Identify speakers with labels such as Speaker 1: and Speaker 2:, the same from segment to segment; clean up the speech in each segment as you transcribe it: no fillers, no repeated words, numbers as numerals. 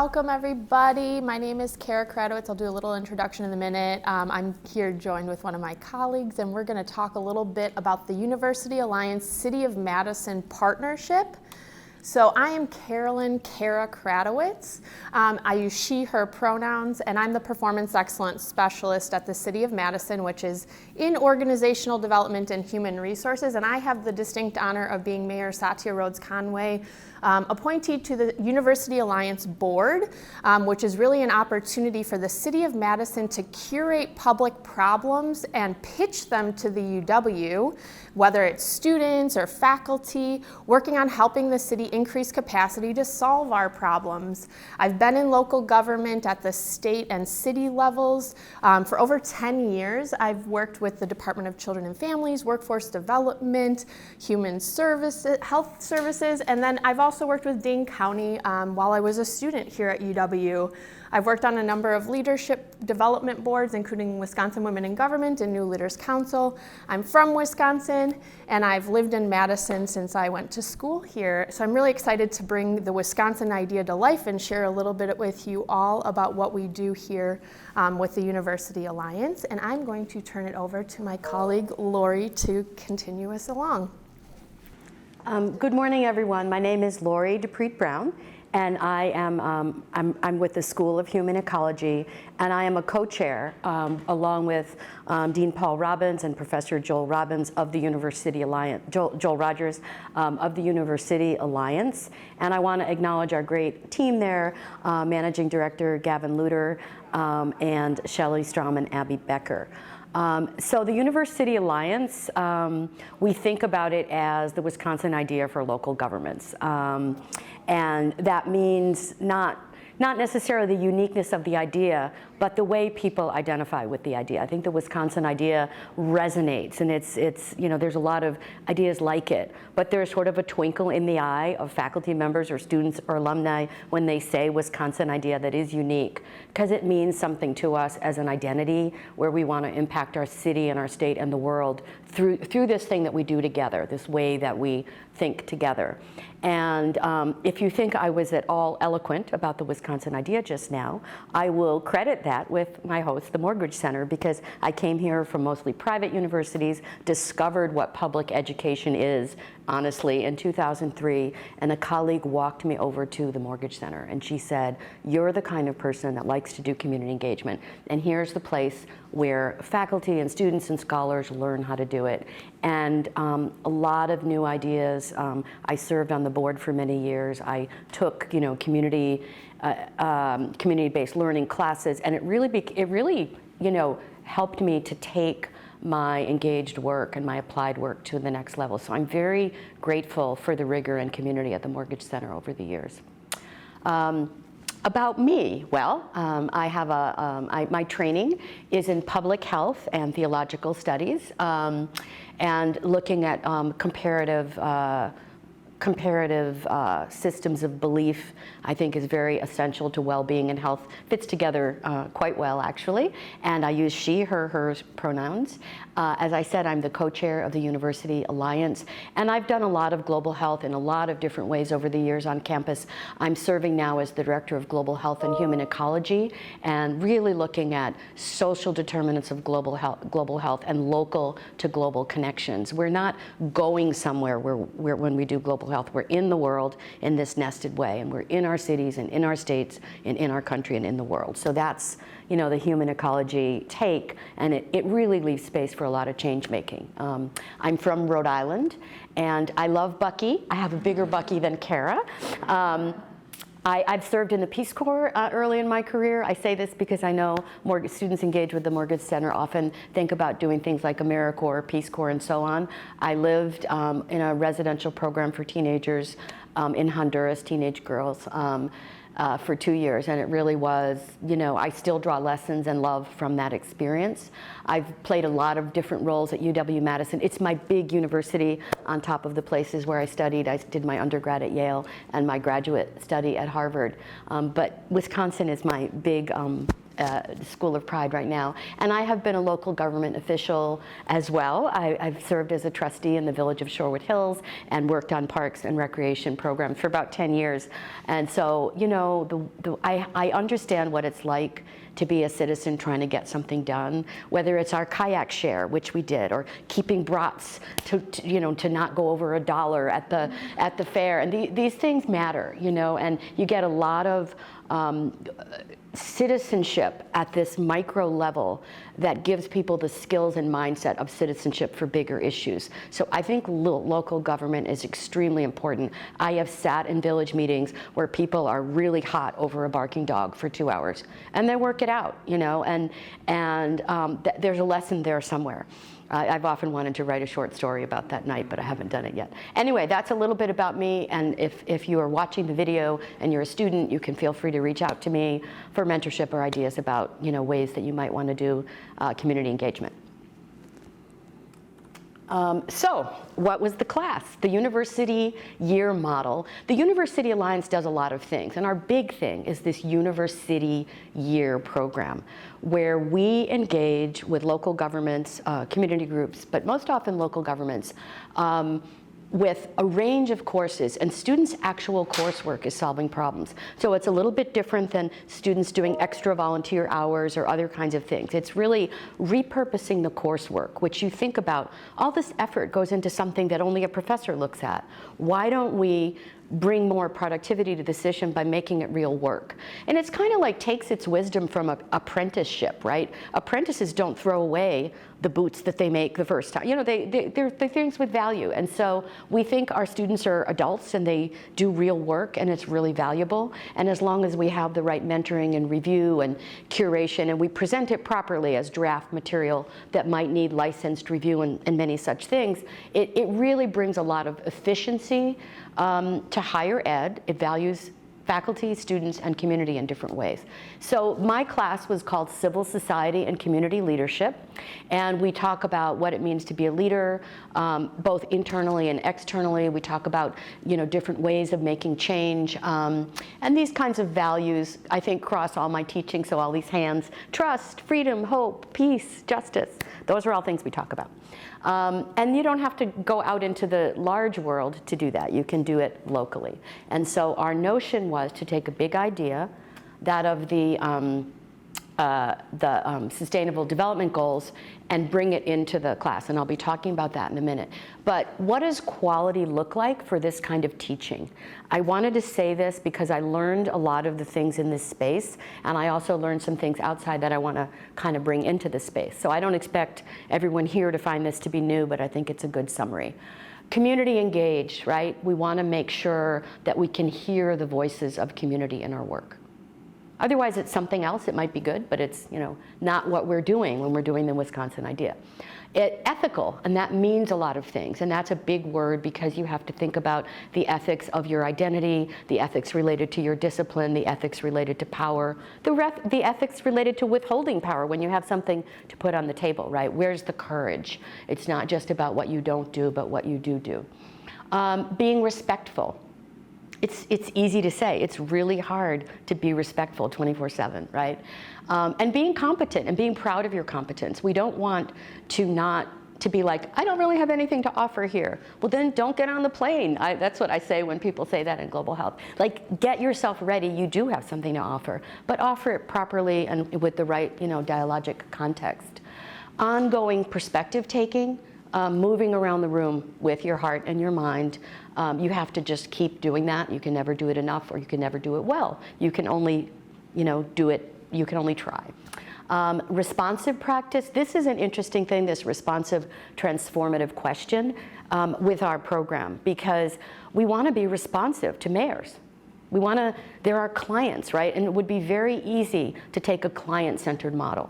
Speaker 1: welcome everybody. My name is Kratowicz. I'll do a little introduction in a minute. I'm here joined with one of my colleagues, and we're going to talk a little bit about the University Alliance City of Madison partnership. So I am Kara Kratowicz. I use she, her pronouns, and I'm the Performance Excellence Specialist at the City of Madison, which is in Organizational Development and Human Resources, and I have the distinct honor of being Mayor Satya Rhodes Conway appointee to the University Alliance Board, which is really an opportunity for the City of Madison to curate public problems and pitch them to the UW, whether it's students or faculty, working on helping the city increase capacity to solve our problems. I've been in local government at the state and city levels for over 10 years. I've worked with the Department of Children and Families, Workforce Development, Human Services, Health Services, and then I've also worked with Dane County while I was a student here at UW. I've worked on a number of leadership development boards, including Wisconsin Women in Government and New Leaders Council. I'm from Wisconsin, and I've lived in Madison since I went to school here. So I'm really excited to bring the Wisconsin idea to life and share a little bit with you all about what we do here with the University Alliance. And I'm going to turn it over to my colleague, Lori, to continue us along.
Speaker 2: Good morning, everyone. My name is DiPrete Brown, and I am I'm with the School of Human Ecology, and I am a co-chair along with Dean Paul Robbins and Professor Joel Robbins of the University Alliance, Joel Rogers of the University Alliance. And I want to acknowledge our great team there, Managing Director Gavin Luter and Shelley Strom and Abby Becker. So the University Alliance, we think about it as the Wisconsin idea for local governments. And that means not necessarily the uniqueness of the idea, but the way people identify with the idea. I think the Wisconsin idea resonates, and it's you know, there's a lot of ideas like it, but there's sort of a twinkle in the eye of faculty members or students or alumni when they say Wisconsin idea that is unique, because it means something to us as an identity where we want to impact our city and our state and the world through this thing that we do together, this way that we think together. And if you think I was at all eloquent about the Wisconsin idea just now, I will credit that with my host, the Morgridge Center, because I came here from mostly private universities, discovered what public education is, honestly, in 2003, and a colleague walked me over to the Morgridge Center, and she said, "You're the kind of person that likes to do community engagement, and here's the place where faculty and students and scholars learn how to do it." And a lot of new ideas. I served on the board for many years. I took, you know, community-based learning classes, and it really, you know, helped me to take my engaged work and my applied work to the next level. So I'm very grateful for the rigor and community at the Morgridge Center over the years. About me, well, I have my training is in public health and theological studies, and looking at comparative systems of belief, I think, is very essential to well-being and health. Fits together quite well, actually. And I use she, her, hers pronouns. As I said, I'm the co-chair of the University Alliance, and I've done a lot of global health in a lot of different ways over the years on campus. I'm serving now as the Director of Global Health and Human Ecology, and really looking at social determinants of global health and local to global connections. We're not going somewhere when we do global health. We're in the world in this nested way, and we're in our cities and in our states and in our country and in the world. So that's, you know, the human ecology take, and it really leaves space for a lot of change making. I'm from Rhode Island, and I love Bucky. I have a bigger Bucky than Kara. I've served in the Peace Corps early in my career. I say this because I know students engaged with the Morgridge Center often think about doing things like AmeriCorps, Peace Corps, and so on. I lived in a residential program for teenagers in Honduras, teenage girls, for 2 years, and it really was, you know, I still draw lessons and love from that experience. I've played a lot of different roles at UW-Madison. It's my big university on top of the places where I studied. I did my undergrad at Yale and my graduate study at Harvard. But Wisconsin is my big School of Pride right now. And I have been a local government official as well. I've served as a trustee in the village of Shorewood Hills and worked on parks and recreation programs for about 10 years. And so, you know, I understand what it's like to be a citizen trying to get something done, whether it's our kayak share, which we did, or keeping brats to not go over $1 at the fair. And these things matter, you know, and you get a lot of citizenship at this micro level that gives people the skills and mindset of citizenship for bigger issues. So I think local government is extremely important. I have sat in village meetings where people are really hot over a barking dog for 2 hours, and they work it out, you know, and there's a lesson there somewhere. I've often wanted to write a short story about that night, but I haven't done it yet. Anyway, that's a little bit about me, and if you are watching the video and you're a student, you can feel free to reach out to me for mentorship or ideas about, you know, ways that you might want to do community engagement. So what was the class? The University Year Model. The University Alliance does a lot of things, and our big thing is this University Year program, where we engage with local governments, community groups, but most often local governments, with a range of courses, and students' actual coursework is solving problems. So it's a little bit different than students doing extra volunteer hours or other kinds of things. It's really repurposing the coursework, which you think about, all this effort goes into something that only a professor looks at. Why don't we bring more productivity to the system by making it real work? And it's kind of like takes its wisdom from an apprenticeship, right? Apprentices don't throw away the boots that they make the first time. You know, they're things with value. And so we think our students are adults and they do real work, and it's really valuable. And as long as we have the right mentoring and review and curation, and we present it properly as draft material that might need licensed review and many such things, it really brings a lot of efficiency to higher ed. It values faculty, students, and community in different ways. So my class was called Civil Society and Community Leadership, and we talk about what it means to be a leader, both internally and externally. We talk about, you know, different ways of making change, and these kinds of values, I think, cross all my teaching. So all these hands: trust, freedom, hope, peace, justice. Those are all things we talk about. And you don't have to go out into the large world to do that. You can do it locally. And so our notion was to take a big idea, that of the Sustainable Development Goals, and bring it into the class. And I'll be talking about that in a minute. But what does quality look like for this kind of teaching? I wanted to say this because I learned a lot of the things in this space, and I also learned some things outside that I want to kind of bring into the space. So I don't expect everyone here to find this to be new, but I think it's a good summary. Community engaged, right? We want to make sure that we can hear the voices of community in our work. Otherwise, it's something else. It might be good, but it's, you know, not what we're doing when we're doing the Wisconsin idea. Ethical, and that means a lot of things, and that's a big word because you have to think about the ethics of your identity, the ethics related to your discipline, the ethics related to power, the ethics related to withholding power when you have something to put on the table, right? Where's the courage? It's not just about what you don't do, but what you do. Being respectful. It's easy to say. It's really hard to be respectful 24/7, right? And being competent and being proud of your competence. We don't want to be like, I don't really have anything to offer here. Well, then don't get on the plane. That's what I say when people say that in global health. Like, get yourself ready. You do have something to offer, but offer it properly and with the right, you know, dialogic context. Ongoing perspective taking. Moving around the room with your heart and your mind. You have to just keep doing that. You can never do it enough, or you can never do it well. You can only, you know, do it, you can only try. Responsive practice. This is an interesting thing, this responsive transformative question with our program, because we want to be responsive to mayors. There are clients, right? And it would be very easy to take a client-centered model.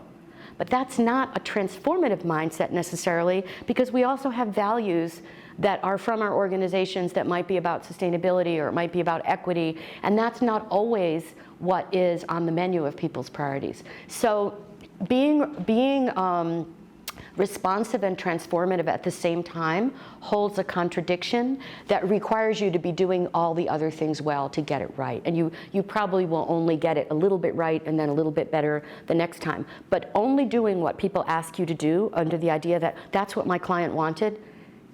Speaker 2: But that's not a transformative mindset necessarily, because we also have values that are from our organizations that might be about sustainability or it might be about equity, and that's not always what is on the menu of people's priorities. So being responsive and transformative at the same time holds a contradiction that requires you to be doing all the other things well to get it right. And you probably will only get it a little bit right and then a little bit better the next time. But only doing what people ask you to do under the idea that that's what my client wanted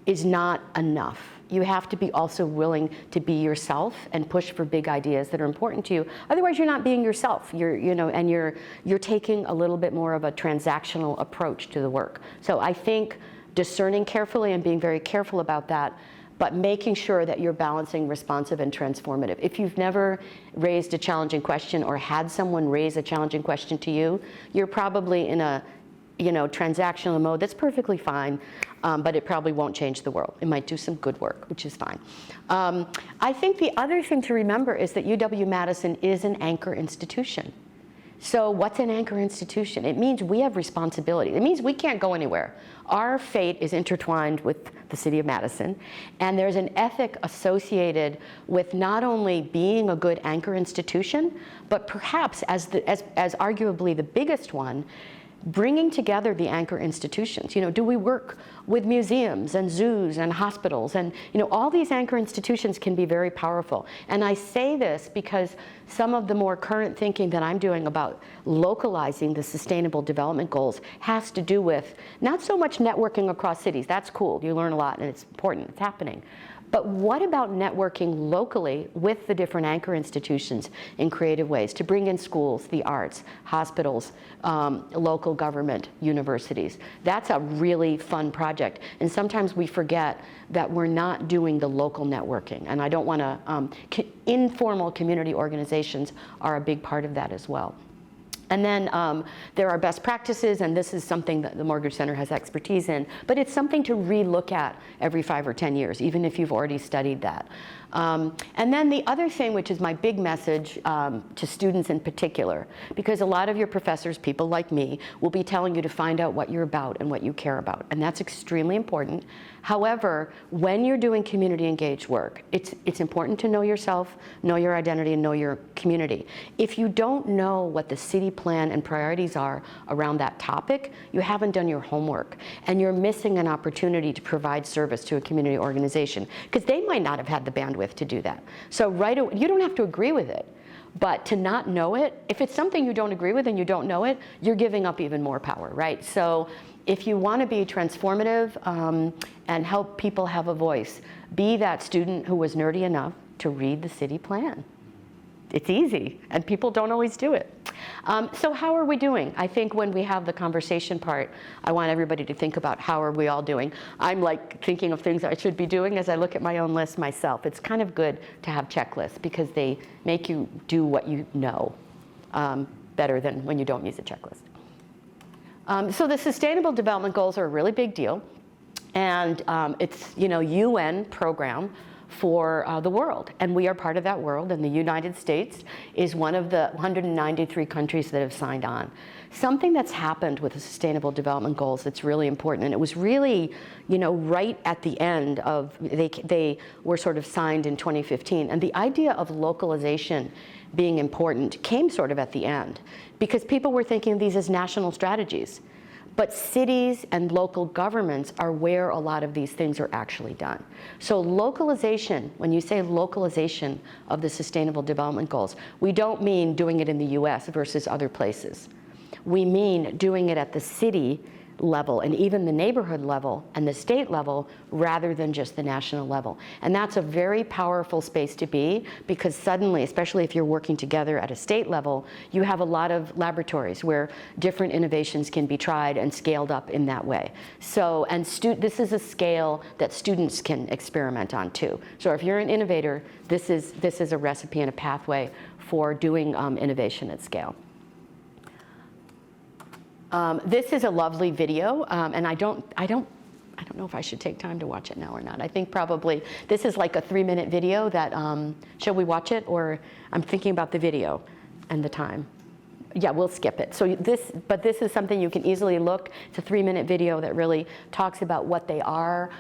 Speaker 2: is not enough. You have to be also willing to be yourself and push for big ideas that are important to you. Otherwise, you're not being yourself. You're taking a little bit more of a transactional approach to the work. So I think discerning carefully and being very careful about that, but making sure that you're balancing responsive and transformative. If you've never raised a challenging question or had someone raise a challenging question to you, you're probably in a transactional mode. That's perfectly fine, but it probably won't change the world. It might do some good work, which is fine. I think the other thing to remember is that UW-Madison is an anchor institution. So what's an anchor institution? It means we have responsibility. It means we can't go anywhere. Our fate is intertwined with the City of Madison, and there's an ethic associated with not only being a good anchor institution, but perhaps as arguably the biggest one, bringing together the anchor institutions. Do we work with museums and zoos and hospitals? And all these anchor institutions can be very powerful. And I say this because some of the more current thinking that I'm doing about localizing the Sustainable Development Goals has to do with not so much networking across cities. That's cool. You learn a lot and it's important. It's happening. But what about networking locally with the different anchor institutions in creative ways to bring in schools, the arts, hospitals, local government, universities? That's a really fun project. And sometimes we forget that we're not doing the local networking. And I don't want to, informal community organizations are a big part of that as well. And then there are best practices, and this is something that the Morgridge Center has expertise in, but it's something to re-look at every 5 or 10 years, even if you've already studied that. And then the other thing, which is my big message to students in particular, because a lot of your professors, people like me, will be telling you to find out what you're about and what you care about, and that's extremely important. However, when you're doing community engaged work, it's important to know yourself, know your identity, and know your community. If you don't know what the city plan and priorities are around that topic, you haven't done your homework, and you're missing an opportunity to provide service to a community organization, because they might not have had the bandwidth to do that. So you don't have to agree with it, but to not know it, if it's something you don't agree with and you don't know it, you're giving up even more power, right? So if you want to be transformative and help people have a voice, be that student who was nerdy enough to read the city plan. It's easy, and people don't always do it. So how are we doing? I think when we have the conversation part, I want everybody to think about how are we all doing. I'm like thinking of things I should be doing as I look at my own list myself. It's kind of good to have checklists because they make you do what you know better than when you don't use a checklist. So the Sustainable Development Goals are a really big deal, and it's UN program for the world, and we are part of that world, and the United States is one of the 193 countries that have signed on. Something that's happened with the Sustainable Development Goals that's really important, and it was really, right at the end of, they were sort of signed in 2015, and the idea of localization being important came sort of at the end, because people were thinking of these as national strategies. But cities and local governments are where a lot of these things are actually done. So localization, when you say localization of the Sustainable Development Goals, we don't mean doing it in the US versus other places. We mean doing it at the city level and even the neighborhood level and the state level rather than just the national level. And that's a very powerful space to be, because suddenly, especially if you're working together at a state level, you have a lot of laboratories where different innovations can be tried and scaled up in that way. So, and this is a scale that students can experiment on too. So if you're an innovator, this is a recipe and a pathway for doing innovation at scale. This is a lovely video, and I don't know if I should take time to watch it now or not. I think probably this is like a 3-minute video that, shall we watch it? Or I'm thinking about the video and the time. Yeah, we'll skip it. So but this is something you can easily look. It's a 3-minute video that really talks about what they are.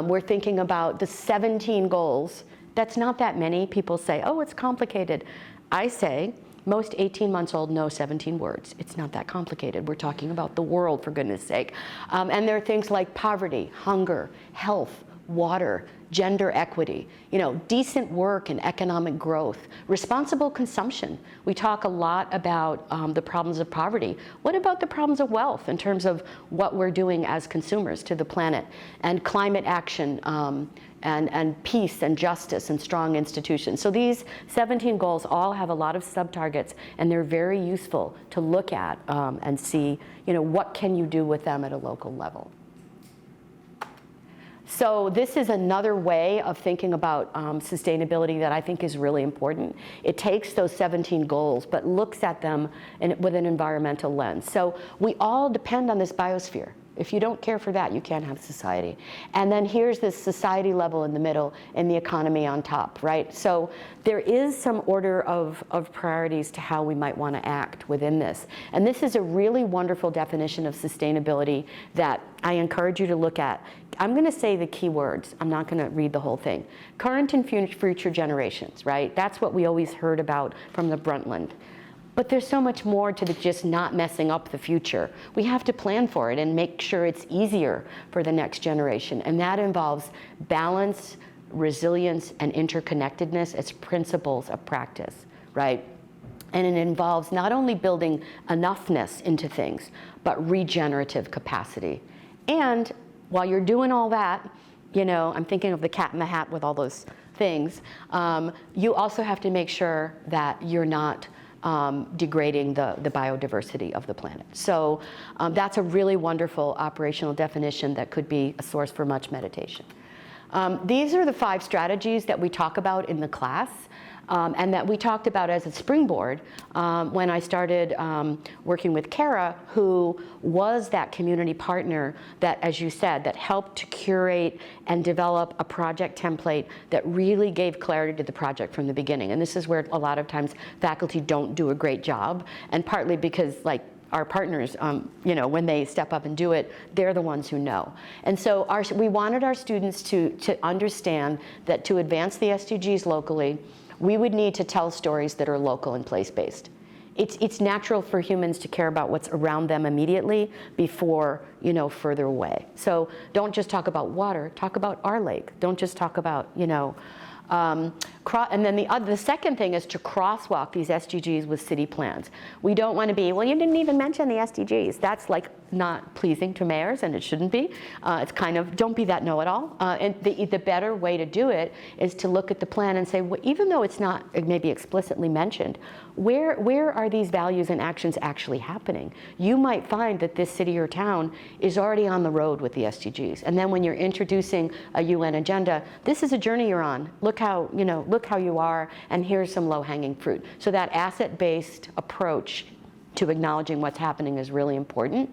Speaker 2: We're thinking about the 17 goals. That's not that many. People say, oh, it's complicated. I say, Most 18 months old know 17 words. It's not that complicated. We're talking about the world, for goodness sake. And there are things like poverty, hunger, health, water, gender equity, decent work and economic growth, responsible consumption. We talk a lot about the problems of poverty. What about the problems of wealth in terms of what we're doing as consumers to the planet, and climate action, and peace and justice and strong institutions? So these 17 goals all have a lot of sub-targets, and they're very useful to look at and see, what can you do with them at a local level. So this is another way of thinking about sustainability that I think is really important. It takes those 17 goals, but looks at them with an environmental lens. So we all depend on this biosphere. If you don't care for that, you can't have society. And then here's this society level in the middle and the economy on top, right? So there is some order of priorities to how we might want to act within this. And this is a really wonderful definition of sustainability that I encourage you to look at. I'm going to say the key words. I'm not going to read the whole thing. Current and future generations, right? That's what we always heard about from the Brundtland. But there's so much more to just not messing up the future. We have to plan for it and make sure it's easier for the next generation. And that involves balance, resilience, and interconnectedness as principles of practice, right? And it involves not only building enoughness into things, but regenerative capacity. And while you're doing all that, I'm thinking of the cat in the hat with all those things, you also have to make sure that you're not degrading the biodiversity of the planet. So that's a really wonderful operational definition that could be a source for much meditation. These are the 5 strategies that we talk about in the class. And that we talked about as a springboard when I started working with Kara, who was that community partner that, as you said, that helped to curate and develop a project template that really gave clarity to the project from the beginning. And this is where a lot of times faculty don't do a great job, and partly because, like, our partners, when they step up and do it, they're the ones who know. And so we wanted our students to understand that to advance the SDGs locally, we would need to tell stories that are local and place-based. It's natural for humans to care about what's around them immediately before, further away. So don't just talk about water, talk about our lake. Don't just talk about, and then the second thing is to crosswalk these SDGs with city plans. We don't want to be, well, you didn't even mention the SDGs. That's like not pleasing to mayors, and it shouldn't be. It's kind of, don't be that know-it-all. And the better way to do it is to look at the plan and say, well, even though it's not maybe explicitly mentioned, where are these values and actions actually happening? You might find that this city or town is already on the road with the SDGs. And then when you're introducing a UN agenda, this is a journey you're on. Look how you are, and here's some low-hanging fruit. So that asset-based approach to acknowledging what's happening is really important.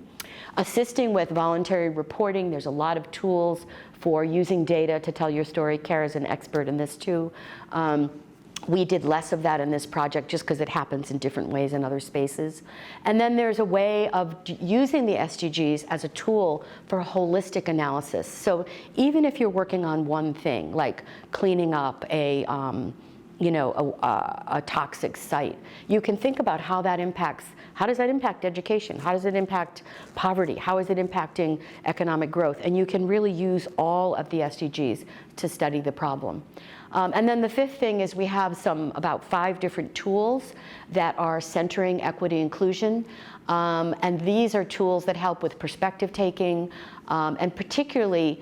Speaker 2: Assisting with voluntary reporting, there's a lot of tools for using data to tell your story. Kara's an expert in this too. We did less of that in this project just because it happens in different ways in other spaces. And then there's a way of using the SDGs as a tool for a holistic analysis. So even if you're working on one thing, like cleaning up a toxic site, you can think about how that impacts, how does that impact education? How does it impact poverty? How is it impacting economic growth? And you can really use all of the SDGs to study the problem. And then the 5th thing is we have about 5 different tools that are centering equity inclusion. And these are tools that help with perspective taking, and particularly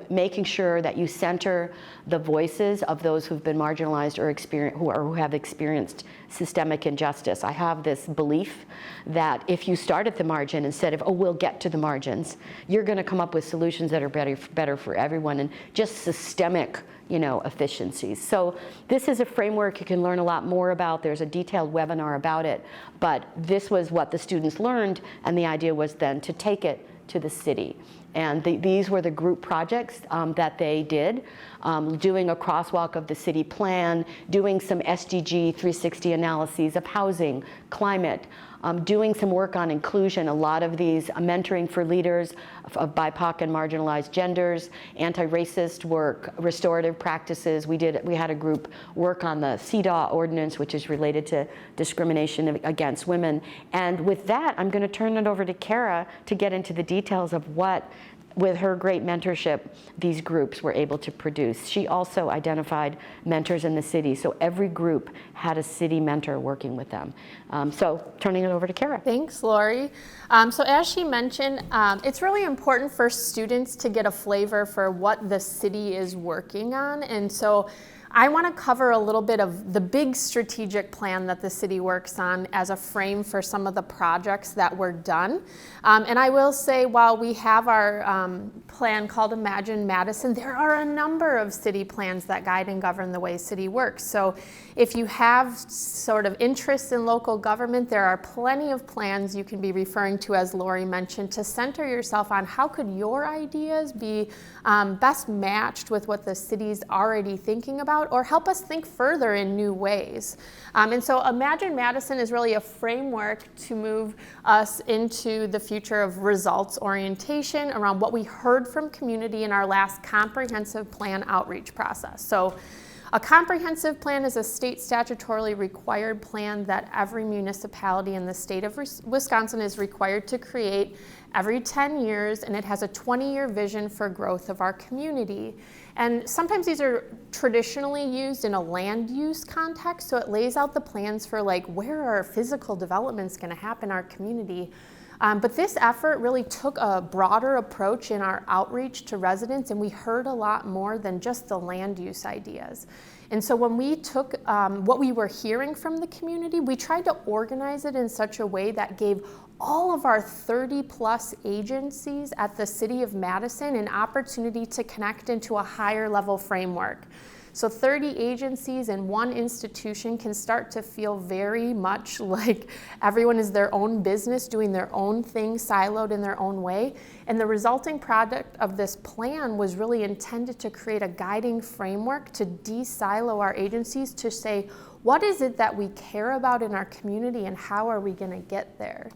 Speaker 2: making sure that you center the voices of those who've been marginalized or who have experienced systemic injustice. I have this belief that if you start at the margin instead of, oh, we'll get to the margins, you're going to come up with solutions that are better for everyone, and just systemic, efficiencies. So this is a framework you can learn a lot more about. There's a detailed webinar about it, but this was what the students learned, and the idea was then to take it to the city. And these were the group projects that they did, doing a crosswalk of the city plan, doing some SDG 360 analyses of housing, climate, doing some work on inclusion, a lot of these mentoring for leaders of BIPOC and marginalized genders, anti-racist work, restorative practices. We had a group work on the CEDAW ordinance, which is related to discrimination against women. And with that, I'm going to turn it over to Kara to get into the details of what, with her great mentorship, these groups were able to produce. She also identified mentors in the city, so every group had a city mentor working with them. So turning it over to Kara.
Speaker 1: Thanks, Lori. So as she mentioned, it's really important for students to get a flavor for what the city is working on. And so I want to cover a little bit of the big strategic plan that the city works on as a frame for some of the projects that were done. And I will say, while we have our plan called Imagine Madison, there are a number of city plans that guide and govern the way city works. So if you have sort of interest in local government, there are plenty of plans you can be referring to, as Lori mentioned, to center yourself on how could your ideas be best matched with what the city's already thinking about, or help us think further in new ways. And so Imagine Madison is really a framework to move us into the future of results orientation around what we heard from community in our last comprehensive plan outreach process. So a comprehensive plan is a state statutorily required plan that every municipality in the state of Wisconsin is required to create every 10 years, and it has a 20-year vision for growth of our community. And sometimes these are traditionally used in a land use context, so it lays out the plans for like where are physical developments going to happen in our community. But this effort really took a broader approach in our outreach to residents, and we heard a lot more than just the land use ideas. And so when we took what we were hearing from the community, we tried to organize it in such a way that gave all of our 30+ agencies at the City of Madison an opportunity to connect into a higher level framework. So 30 agencies in one institution can start to feel very much like everyone is their own business, doing their own thing, siloed in their own way. And the resulting product of this plan was really intended to create a guiding framework to de-silo our agencies, to say, what is it that we care about in our community and how are we going to get there?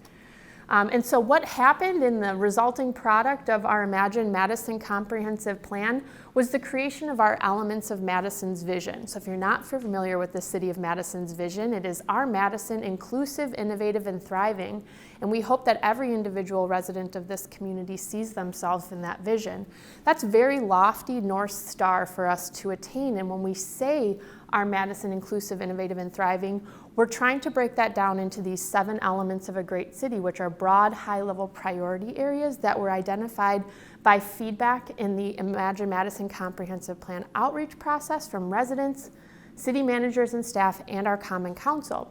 Speaker 1: And so what happened in the resulting product of our Imagine Madison comprehensive plan was the creation of our Elements of Madison's vision. So if you're not familiar with the City of Madison's vision, it is our Madison, inclusive, innovative, and thriving. And we hope that every individual resident of this community sees themselves in that vision. That's very lofty North Star for us to attain. And when we say our Madison, inclusive, innovative, and thriving, we're trying to break that down into these 7 elements of a great city, which are broad, high-level priority areas that were identified by feedback in the Imagine Madison Comprehensive Plan outreach process from residents, city managers and staff, and our Common Council.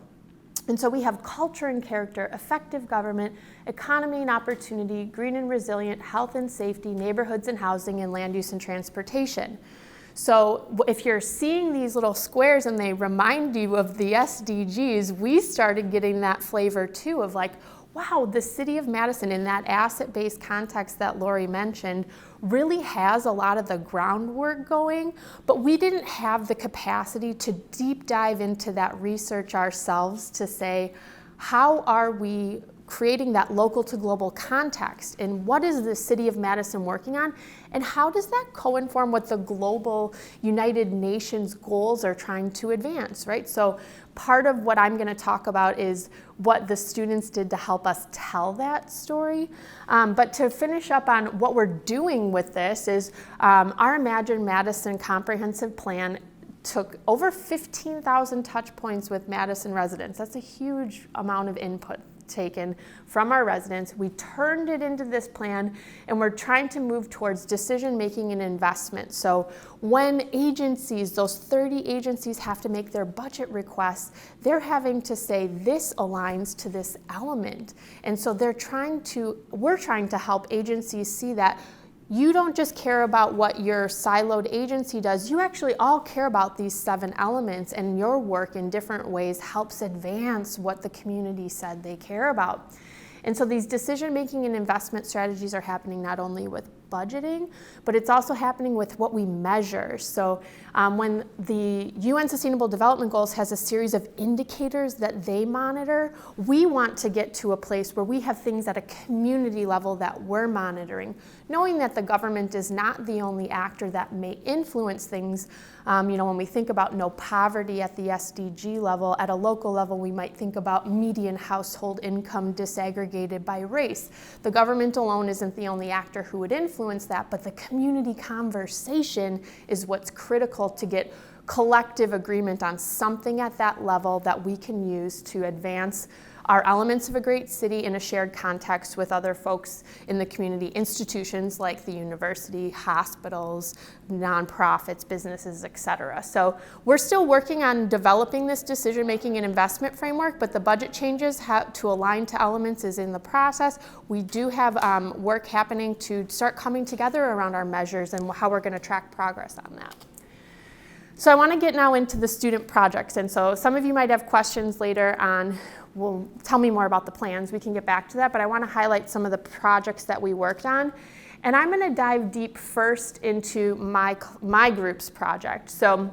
Speaker 1: And so we have culture and character, effective government, economy and opportunity, green and resilient, health and safety, neighborhoods and housing, and land use and transportation. So if you're seeing these little squares and they remind you of the SDGs, we started getting that flavor too of like, wow, the City of Madison in that asset-based context that Lori mentioned really has a lot of the groundwork going, but we didn't have the capacity to deep dive into that research ourselves to say, how are we creating that local to global context, and what is the City of Madison working on, and how does that co-inform what the global United Nations goals are trying to advance, right? So part of what I'm going to talk about is what the students did to help us tell that story. But to finish up on what we're doing with this is our Imagine Madison comprehensive plan took over 15,000 touch points with Madison residents. That's a huge amount of input taken from our residents. We turned it into this plan, and we're trying to move towards decision making and investment. So when agencies, those 30 agencies, have to make their budget requests, they're having to say this aligns to this element. And so we're trying to help agencies see that you don't just care about what your siloed agency does, you actually all care about these 7 elements, and your work in different ways helps advance what the community said they care about. And so these decision-making and investment strategies are happening not only with budgeting, but it's also happening with what we measure. So when the UN Sustainable Development Goals has a series of indicators that they monitor, we want to get to a place where we have things at a community level that we're monitoring, knowing that the government is not the only actor that may influence things. When we think about no poverty at the SDG level, at a local level, we might think about median household income disaggregated by race. The government alone isn't the only actor who would influence that, but the community conversation is what's critical to get collective agreement on something at that level that we can use to advance our elements of a great city in a shared context with other folks in the community, institutions like the university, hospitals, nonprofits, businesses, et cetera. So we're still working on developing this decision-making and investment framework, but the budget changes to align to elements is in the process. We do have work happening to start coming together around our measures and how we're going to track progress on that. So I want to get now into the student projects. And so some of you might have questions later on, well, tell me more about the plans. We can get back to that, but I want to highlight some of the projects that we worked on. And I'm going to dive deep first into my group's project. So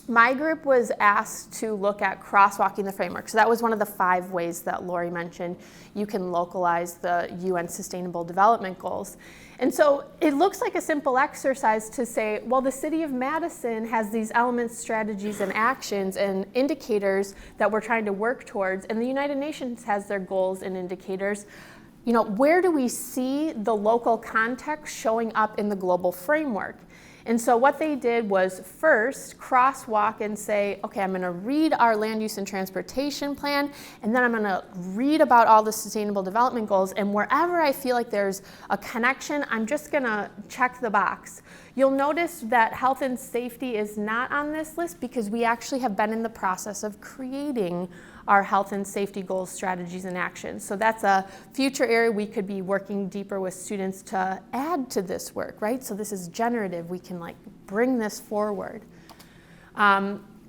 Speaker 1: my group was asked to look at crosswalking the framework. So that was one of the 5 ways that Lori mentioned you can localize the UN Sustainable Development Goals. And so it looks like a simple exercise to say, well, the City of Madison has these elements, strategies, and actions and indicators that we're trying to work towards, and the United Nations has their goals and indicators. Where do we see the local context showing up in the global framework? And so what they did was first crosswalk and say, okay, I'm going to read our land use and transportation plan, and then I'm going to read about all the sustainable development goals, and wherever I feel like there's a connection, I'm just going to check the box. You'll notice that health and safety is not on this list because we actually have been in the process of creating our health and safety goals, strategies, and actions. So that's a future area we could be working deeper with students to add to this work, right? So this is generative. We can bring this forward.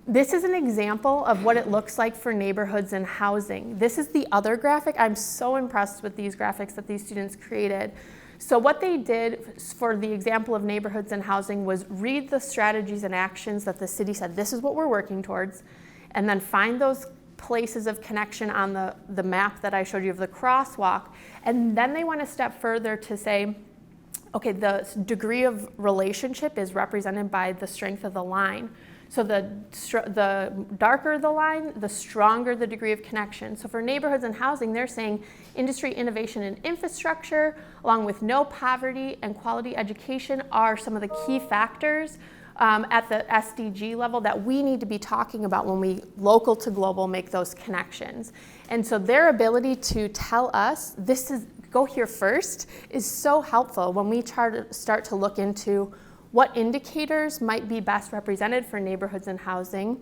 Speaker 1: This is an example of what it looks like for neighborhoods and housing. This is the other graphic. I'm so impressed with these graphics that these students created. So what they did for the example of neighborhoods and housing was read the strategies and actions that the city said, this is what we're working towards, and then find those places of connection on the map that I showed you of the crosswalk. And then they went a step further to say, okay, the degree of relationship is represented by the strength of the line. So the darker the line, the stronger the degree of connection. So for neighborhoods and housing, they're saying industry, innovation, and infrastructure, along with no poverty and quality education, are some of the key factors at the SDG level that we need to be talking about when we local to global make those connections. And so their ability to tell us go here first is so helpful when we start to look into what indicators might be best represented for neighborhoods and housing.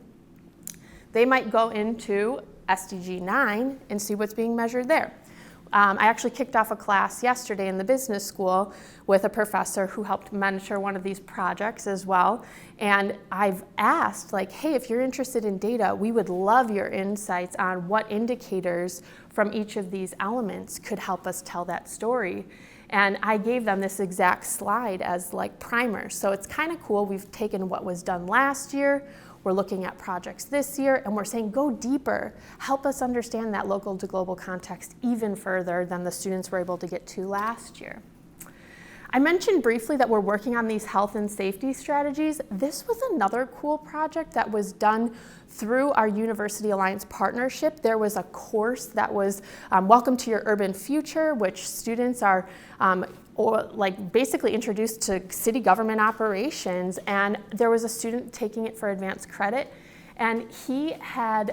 Speaker 1: They might go into SDG 9 and see what's being measured there. I actually kicked off a class yesterday in the business school with a professor who helped mentor one of these projects as well. And I've asked, hey, if you're interested in data, we would love your insights on what indicators from each of these elements could help us tell that story. And I gave them this exact slide as primer. So it's kind of cool. We've taken what was done last year, we're looking at projects this year, and we're saying go deeper. Help us understand that local to global context even further than the students were able to get to last year. I mentioned briefly that we're working on these health and safety strategies. This was another cool project that was done through our University Alliance partnership. There was a course that was Welcome to Your Urban Future, which students are basically introduced to city government operations, and there was a student taking it for advanced credit, and he had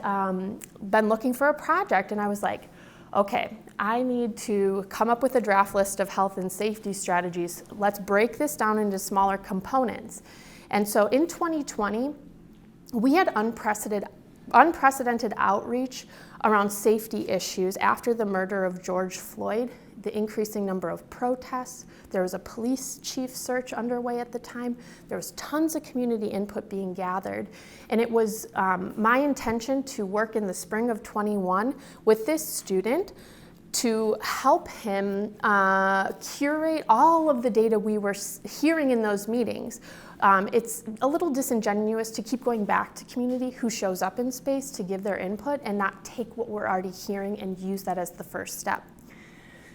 Speaker 1: been looking for a project, and I was like, okay, I need to come up with a draft list of health and safety strategies. Let's break this down into smaller components. And so in 2020, we had unprecedented outreach around safety issues after the murder of George Floyd, the increasing number of protests. There was a police chief search underway at the time. There was tons of community input being gathered. And it was my intention to work in the spring of 21 with this student to help him curate all of the data we were hearing in those meetings. It's a little disingenuous to keep going back to community who shows up in space to give their input and not take what we're already hearing and use that as the first step.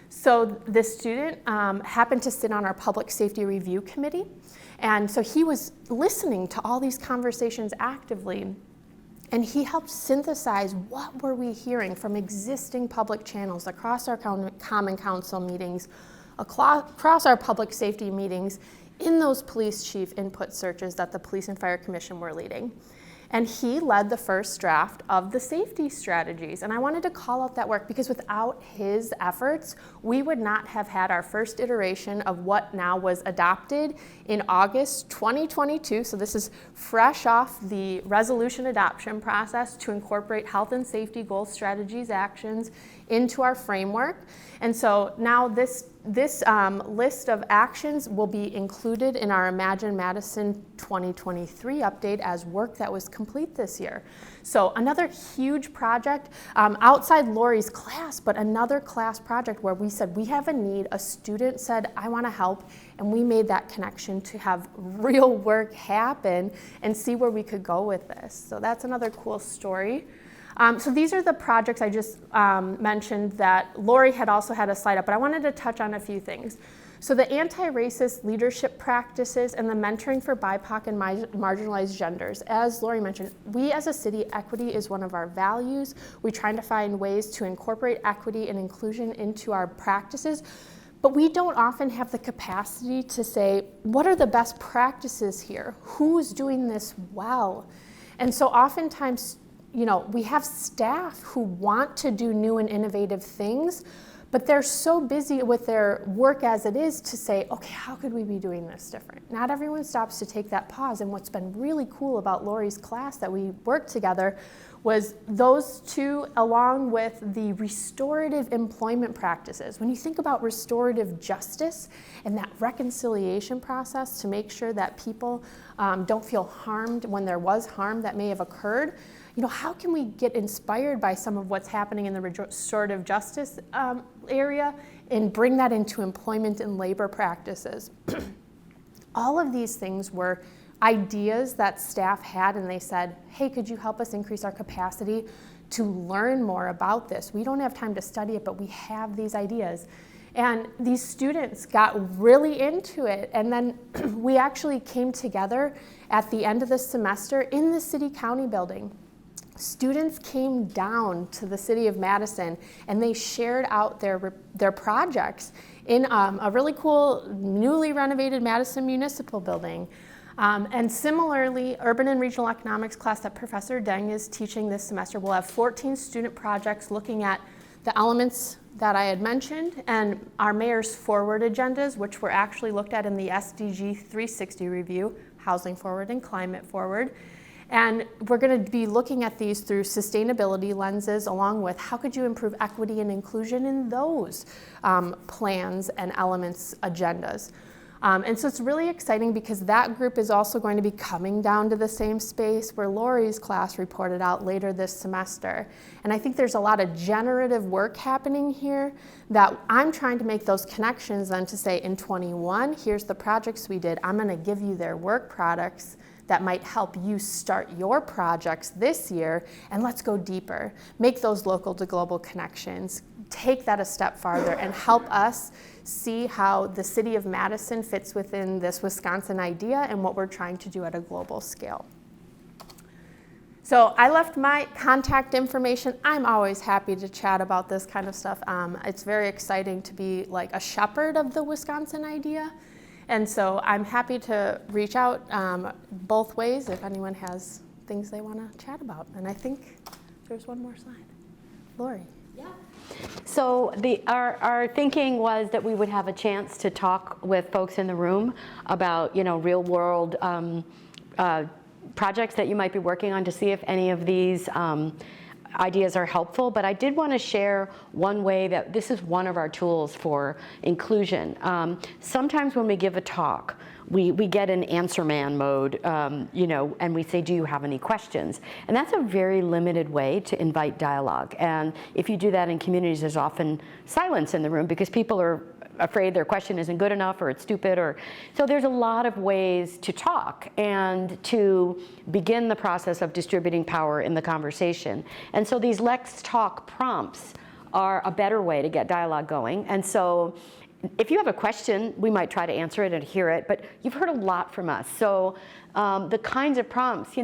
Speaker 1: So this student happened to sit on our public safety review committee, and so he was listening to all these conversations actively. And he helped synthesize what were we hearing from existing public channels across our Common Council meetings, across our public safety meetings, in those police chief input searches that the Police and Fire Commission were leading. And he led the first draft of the safety strategies. And I wanted to call out that work because without his efforts, we would not have had our first iteration of what now was adopted in August 2022. So this is fresh off the resolution adoption process to incorporate health and safety goals, strategies, actions into our framework. And so now this list of actions will be included in our Imagine Madison 2023 update as work that was complete this year. So another huge project outside Lori's class, but another class project where we said we have a need. A student said, I want to help, and we made that connection to have real work happen and see where we could go with this. So that's another cool story. So these are the projects I just mentioned that Lori had also had a slide up, but I wanted to touch on a few things. So the anti-racist leadership practices and the mentoring for BIPOC and marginalized genders. As Lori mentioned, we as a city, equity is one of our values. We're trying to find ways to incorporate equity and inclusion into our practices, but we don't often have the capacity to say, what are the best practices here? Who's doing this well? And so oftentimes, we have staff who want to do new and innovative things, but they're so busy with their work as it is to say, okay, how could we be doing this different? Not everyone stops to take that pause. And what's been really cool about Lori's class that we worked together was those two, along with the restorative employment practices. When you think about restorative justice and that reconciliation process to make sure that people don't feel harmed when there was harm that may have occurred, how can we get inspired by some of what's happening in the restorative justice area and bring that into employment and labor practices? All of these things were ideas that staff had, and they said, hey, could you help us increase our capacity to learn more about this? We don't have time to study it, but we have these ideas. And these students got really into it. And then we actually came together at the end of the semester in the City County building. Students came down to the City of Madison and they shared out their projects in a really cool, newly renovated Madison Municipal Building. And similarly, Urban and Regional Economics class that Professor Deng is teaching this semester will have 14 student projects looking at the elements that I had mentioned and our mayor's forward agendas, which were actually looked at in the SDG 360 review, Housing Forward and Climate Forward. And we're going to be looking at these through sustainability lenses, along with how could you improve equity and inclusion in those plans and elements agendas. And so it's really exciting because that group is also going to be coming down to the same space where Lori's class reported out later this semester. And I think there's a lot of generative work happening here that I'm trying to make those connections then to say in 21, here's the projects we did. I'm going to give you their work products that might help you start your projects this year, and let's go deeper. Make those local to global connections, take that a step farther, and help us see how the City of Madison fits within this Wisconsin idea and what we're trying to do at a global scale. So I left my contact information. I'm always happy to chat about this kind of stuff. It's very exciting to be like a shepherd of the Wisconsin idea. And so I'm happy to reach out both ways if anyone has things they want to chat about. And I think there's one more slide. Lori.
Speaker 2: Yeah. So our thinking was that we would have a chance to talk with folks in the room about real world projects that you might be working on to see if any of these ideas are helpful, but I did want to share one way that this is one of our tools for inclusion. Sometimes when we give a talk, we get in answer man mode, and we say, do you have any questions? And that's a very limited way to invite dialogue. And if you do that in communities, there's often silence in the room because people are afraid their question isn't good enough or it's stupid. So there's a lot of ways to talk and to begin the process of distributing power in the conversation. And so these Let's Talk prompts are a better way to get dialogue going. And so if you have a question, we might try to answer it and hear it, but you've heard a lot from us. So the kinds of prompts,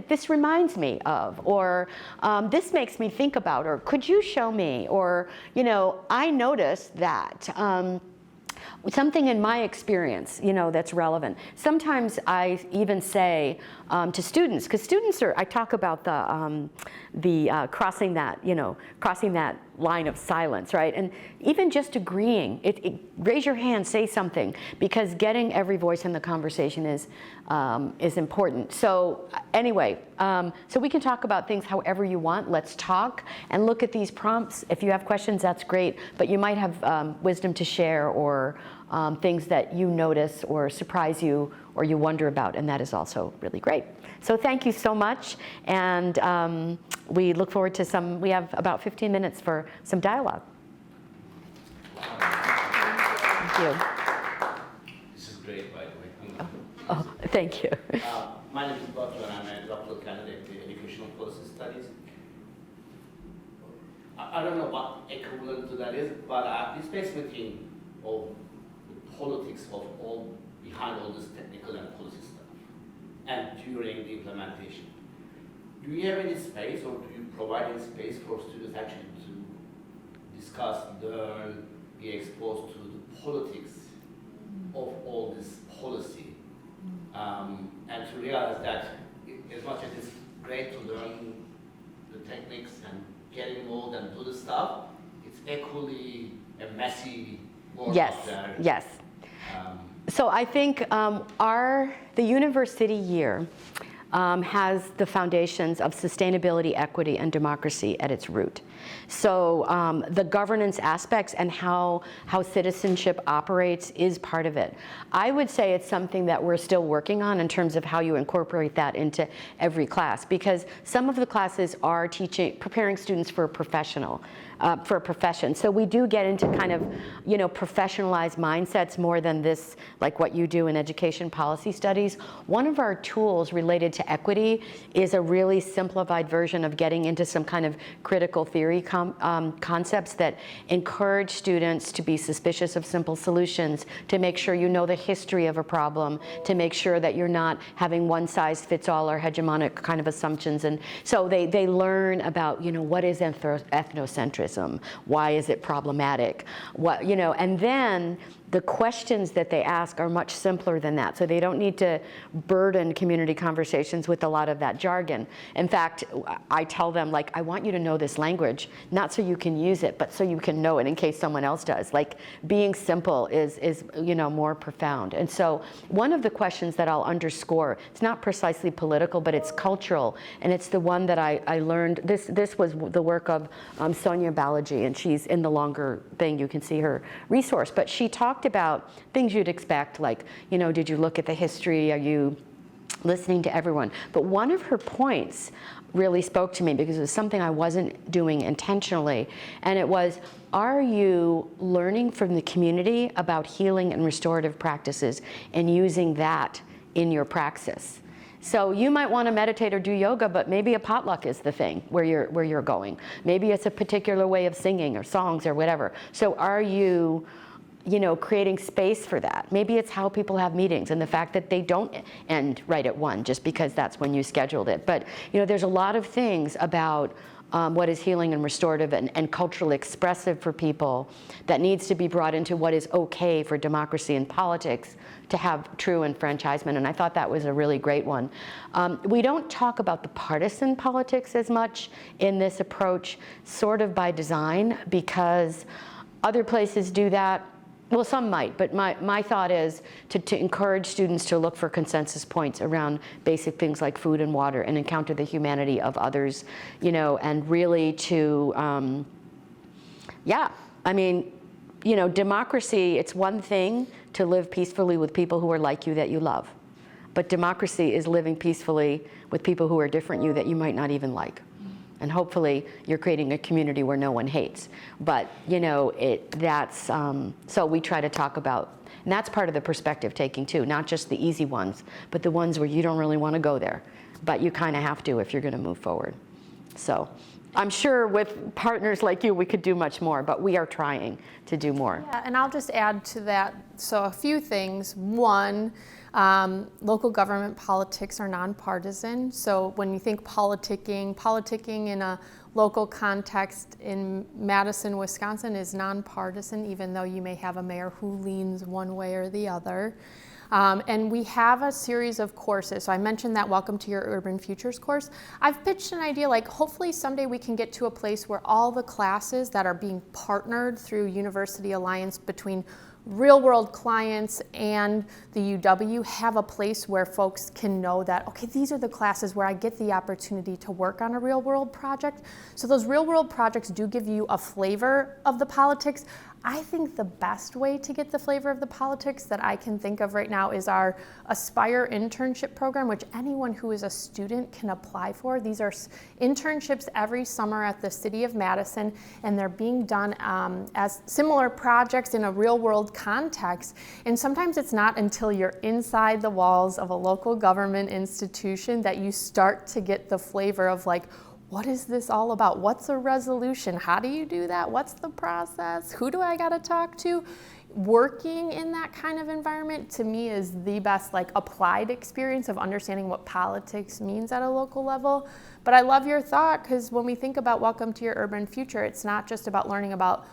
Speaker 2: this reminds me of, or this makes me think about, or could you show me, or, I noticed that. Something in my experience, that's relevant. Sometimes I even say to students, because students I talk about the crossing that line of silence, right? And even just agreeing, raise your hand, say something, because getting every voice in the conversation is important. So anyway, so we can talk about things however you want. Let's talk and look at these prompts. If you have questions, that's great, but you might have wisdom to share or things that you notice or surprise you or you wonder about, and that is also really great. So thank you so much, and we look forward to we have about 15 minutes for some dialogue. Thank you.
Speaker 3: This is great, by the way.
Speaker 2: Oh, thank you.
Speaker 3: My name is Butler, and I'm a doctoral candidate in educational policy studies. I don't know what equivalent to that is, but this space within of the politics of all behind all this technical and policy stuff, and during the implementation. Do you have any space, or do you provide any space for students actually to discuss, learn, be exposed to the politics of all this policy, and to realize that as much as it's great to learn the techniques and get involved and do the stuff, it's equally a messy world out there.
Speaker 2: Yes. So I think the university year has the foundations of sustainability, equity, and democracy at its root. So the governance aspects and how citizenship operates is part of it. I would say it's something that we're still working on in terms of how you incorporate that into every class, because some of the classes are preparing students for a profession. So we do get into kind of, professionalized mindsets more than this, like what you do in education policy studies. One of our tools related to equity is a really simplified version of getting into some kind of critical theory concepts that encourage students to be suspicious of simple solutions, to make sure you know the history of a problem, to make sure that you're not having one-size-fits-all or hegemonic kind of assumptions. And so they learn about, what is ethnocentrism? Why is it problematic? And then the questions that they ask are much simpler than that. So they don't need to burden community conversations with a lot of that jargon. In fact, I tell them, I want you to know this language, not so you can use it, but so you can know it in case someone else does. Being simple is more profound. And so one of the questions that I'll underscore, it's not precisely political, but it's cultural, and it's the one that I learned. This was the work of Sonia Balaji, and she's in the longer thing. You can see her resource, but she talked about things you'd expect, did you look at the history? Are you listening to everyone? But one of her points really spoke to me because it was something I wasn't doing intentionally, and it was, are you learning from the community about healing and restorative practices and using that in your praxis? So you might want to meditate or do yoga, but maybe a potluck is the thing where you're going. Maybe it's a particular way of singing or songs or whatever. So are you creating space for that? Maybe it's how people have meetings and the fact that they don't end right at 1 just because that's when you scheduled it. But there's a lot of things about what is healing and restorative and culturally expressive for people that needs to be brought into what is okay for democracy and politics to have true enfranchisement. And I thought that was a really great one. We don't talk about the partisan politics as much in this approach, sort of by design, because other places do that. Well, some might, but my thought is to encourage students to look for consensus points around basic things like food and water and encounter the humanity of others, you know, and really to, yeah, I mean, you know, democracy, it's one thing to live peacefully with people who are like you that you love. But democracy is living peacefully with people who are different you that you might not even like. And hopefully you're creating a community where no one hates. But, you know, that's, so we try to talk about, and that's part of the perspective taking too, not just the easy ones, but the ones where you don't really want to go there. But you kind of have to if you're going to move forward. So I'm sure with partners like you, we could do much more, but we are trying to do more.
Speaker 1: Yeah, and I'll just add to that, so a few things. One, local government politics are nonpartisan. So when you think politicking in a local context in Madison, Wisconsin is nonpartisan, even though you may have a mayor who leans one way or the other. And we have a series of courses. So I mentioned that Welcome to Your Urban Futures course. I've pitched an idea like hopefully someday we can get to a place where all the classes that are being partnered through University Alliance between real world clients and the UW have a place where folks can know that, okay, these are the classes where I get the opportunity to work on a real world project. So those real world projects do give you a flavor of the politics. I think the best way to get the flavor of the politics that I can think of right now is our Aspire internship program, which anyone who is a student can apply for. These are internships every summer at the City of Madison, and they're being done as similar projects in a real world context. And sometimes it's not until you're inside the walls of a local government institution that you start to get the flavor of like, what is this all about? What's a resolution? How do you do that? What's the process? Who do I gotta talk to? Working in that kind of environment to me is the best like applied experience of understanding what politics means at a local level. But I love your thought, because when we think about Welcome to Your Urban Future, it's not just about learning about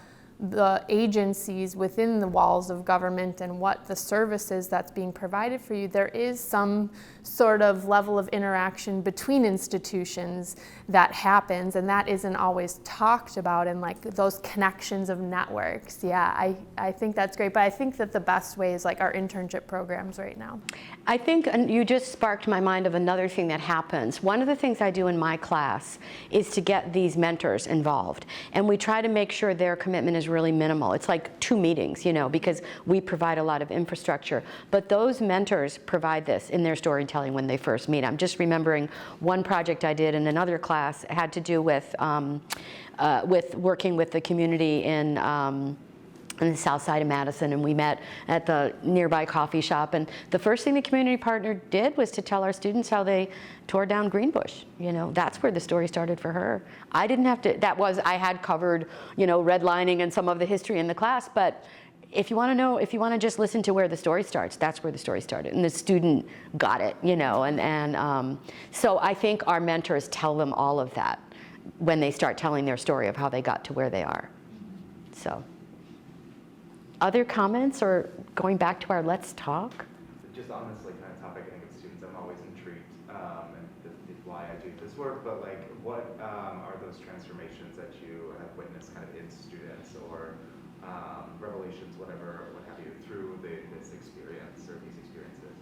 Speaker 1: the agencies within the walls of government and what the services that's being provided for you. There is some sort of level of interaction between institutions that happens, and that isn't always talked about, and like those connections of networks. Yeah, I think that's great, but I think that the best way is like our internship programs right now.
Speaker 2: I think, and you just sparked my mind of another thing that happens. One of the things I do in my class is to get these mentors involved, and we try to make sure their commitment is really minimal. It's like 2 meetings, you know, because we provide a lot of infrastructure, but those mentors provide this in their storytelling when they first meet. I'm just remembering one project I did in another class had to do with working with the community in the south side of Madison, and we met at the nearby coffee shop, and the first thing the community partner did was to tell our students how they tore down Greenbush. You know, that's where the story started for her. I didn't have to, I had covered, you know, redlining and some of the history in the class, but if you want to know, if you want to just listen to where the story starts, that's where the story started, and the student got it, you know, and so I think our mentors tell them all of that when they start telling their story of how they got to where they are. So, other comments, or going back to our let's talk?
Speaker 4: Just on this like kind of topic, I think of students, I'm always intrigued, and this is why I do this work, but like what are those transformations that you have witnessed kind of in students, or revelations, whatever, what have you, through this experience or these experiences?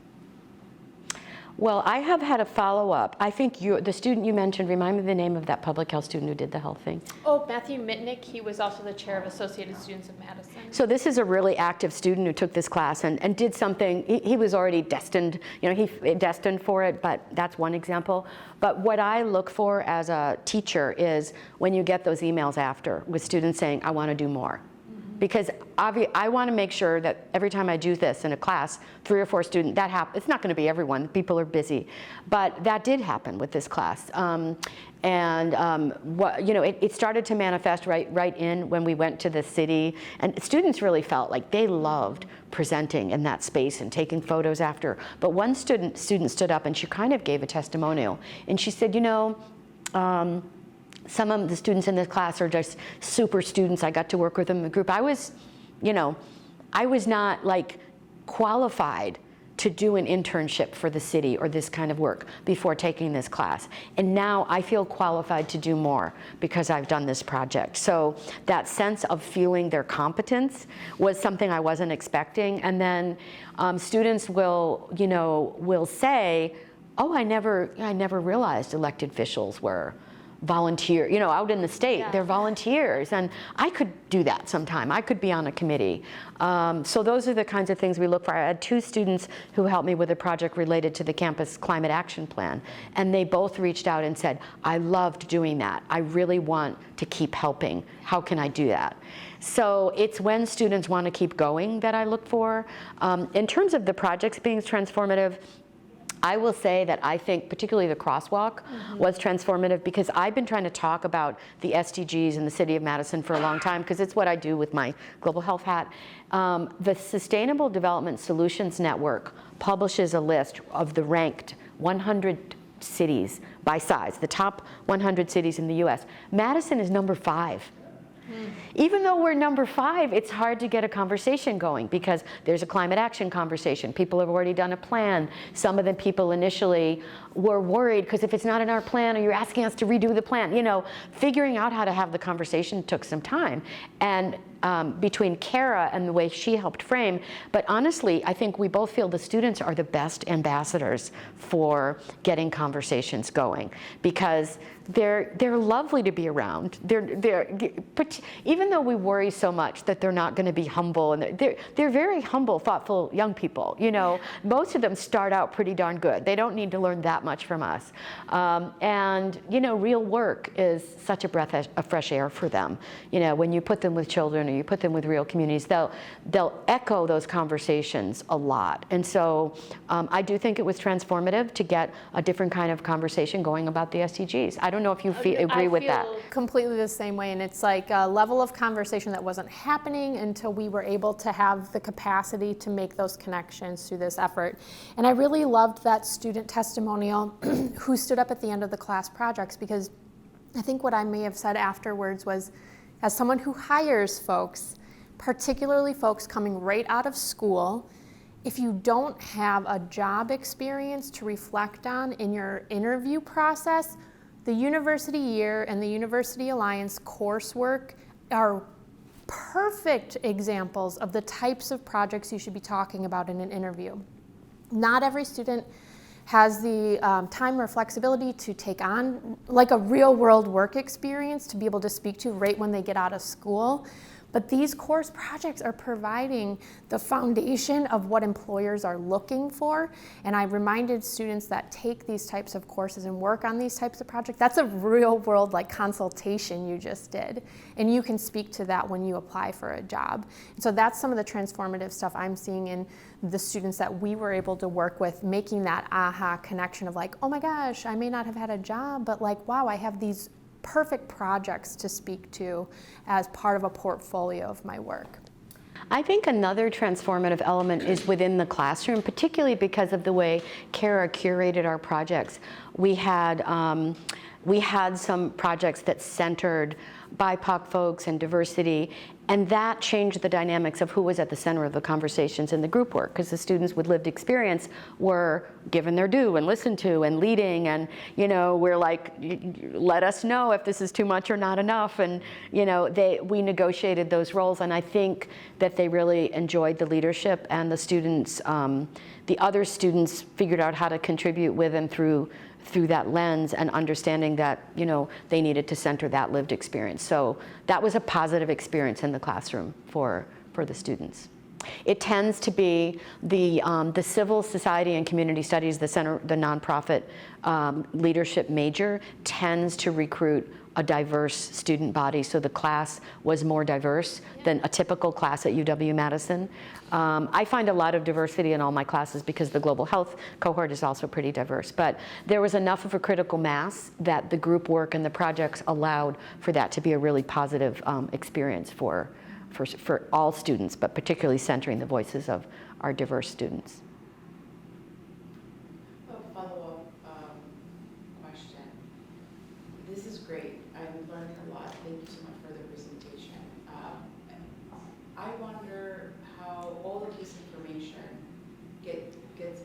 Speaker 2: Well, I have had a follow-up. I think the student you mentioned, remind me the name of that public health student who did the health thing.
Speaker 1: Oh, Matthew Mitnick, he was also the chair of Associated Students of Madison.
Speaker 2: So this is a really active student who took this class and did something. He was already destined, you know, he destined for it, but that's one example. But what I look for as a teacher is when you get those emails after with students saying, I want to do more. Because I want to make sure that every time I do this in a class, 3 or 4 students, it's not going to be everyone, people are busy, but that did happen with this class. You know, it started to manifest right in when we went to the city, and students really felt like they loved presenting in that space and taking photos after. But one student stood up and she kind of gave a testimonial, and she said, you know, some of the students in this class are just super students. I got to work with them in the group. I was, you know, I was not like qualified to do an internship for the city or this kind of work before taking this class. And now I feel qualified to do more because I've done this project. So that sense of feeling their competence was something I wasn't expecting. And then students will say, oh, I never realized elected officials were volunteer, out in the state, they're volunteers, and I could do that sometime. I could be on a committee. So those are the kinds of things we look for. I had 2 students who helped me with a project related to the campus climate action plan, and they both reached out and said, I loved doing that. I really want to keep helping. How can I do that? So it's when students want to keep going that I look for. In terms of the projects being transformative, I will say that I think particularly the crosswalk was transformative because I've been trying to talk about the SDGs in the City of Madison for a long time because it's what I do with my global health hat. The Sustainable Development Solutions Network publishes a list of the ranked 100 cities by size, the top 100 cities in the US. Madison is number 5. Even though we're number 5, it's hard to get a conversation going because there's a climate action conversation. People have already done a plan. Some of the people initially were worried because if it's not in our plan or you're asking us to redo the plan, figuring out how to have the conversation took some time. And between Kara and the way she helped frame, but honestly, I think we both feel the students are the best ambassadors for getting conversations going because they're lovely to be around. But even though we worry so much that they're not going to be humble, and they're very humble, thoughtful young people. Most of them start out pretty darn good. They don't need to learn that much from us. And real work is such a breath of fresh air for them. When you put them with children or you put them with real communities, they'll echo those conversations a lot. And so I do think it was transformative to get a different kind of conversation going about the SDGs. I don't know if you agree with that.
Speaker 1: I feel completely the same way, and it's like a level of conversation that wasn't happening until we were able to have the capacity to make those connections through this effort. And I really loved that student testimonial who stood up at the end of the class projects, because I think what I may have said afterwards was, as someone who hires folks, particularly folks coming right out of school, if you don't have a job experience to reflect on in your interview process, the University Year and the University Alliance coursework are perfect examples of the types of projects you should be talking about in an interview. Not every student has the time or flexibility to take on like a real world work experience to be able to speak to right when they get out of school. But these course projects are providing the foundation of what employers are looking for. And I reminded students that take these types of courses and work on these types of projects. That's a real world like consultation you just did. And you can speak to that when you apply for a job. And so that's some of the transformative stuff I'm seeing in the students that we were able to work with, making that aha connection of like, oh my gosh, I may not have had a job, but like, wow, I have these perfect projects to speak to as part of a portfolio of my work.
Speaker 2: I think another transformative element is within the classroom, particularly because of the way Kara curated our projects. We had some projects that centered BIPOC folks and diversity, and that changed the dynamics of who was at the center of the conversations in the group work, because the students with lived experience were given their due and listened to and leading, and we're like, let us know if this is too much or not enough, and we negotiated those roles, and I think that they really enjoyed the leadership, and the students, the other students figured out how to contribute with and through that lens, and understanding that they needed to center that lived experience. So that was a positive experience in the classroom for the students. It tends to be the civil society and community studies, the nonprofit leadership major tends to recruit a diverse student body, so the class was more diverse than a typical class at UW-Madison. I find a lot of diversity in all my classes because the global health cohort is also pretty diverse, but there was enough of a critical mass that the group work and the projects allowed for that to be a really positive experience for all students, but particularly centering the voices of our diverse students.
Speaker 5: A follow-up question. This is great. I'm learning a lot. Thank you so much for the presentation. I wonder how all of this information gets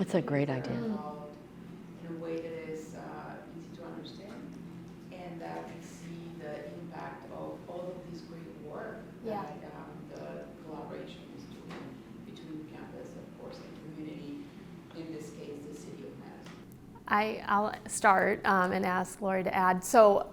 Speaker 2: That's a great idea.
Speaker 5: Involved in a way that is easy to understand, and that we see the impact of all of this great work
Speaker 1: Yeah.
Speaker 5: that the collaboration is doing between campus, of course, and community, in this case, the City of Madison.
Speaker 1: I'll start and ask Lori to add. So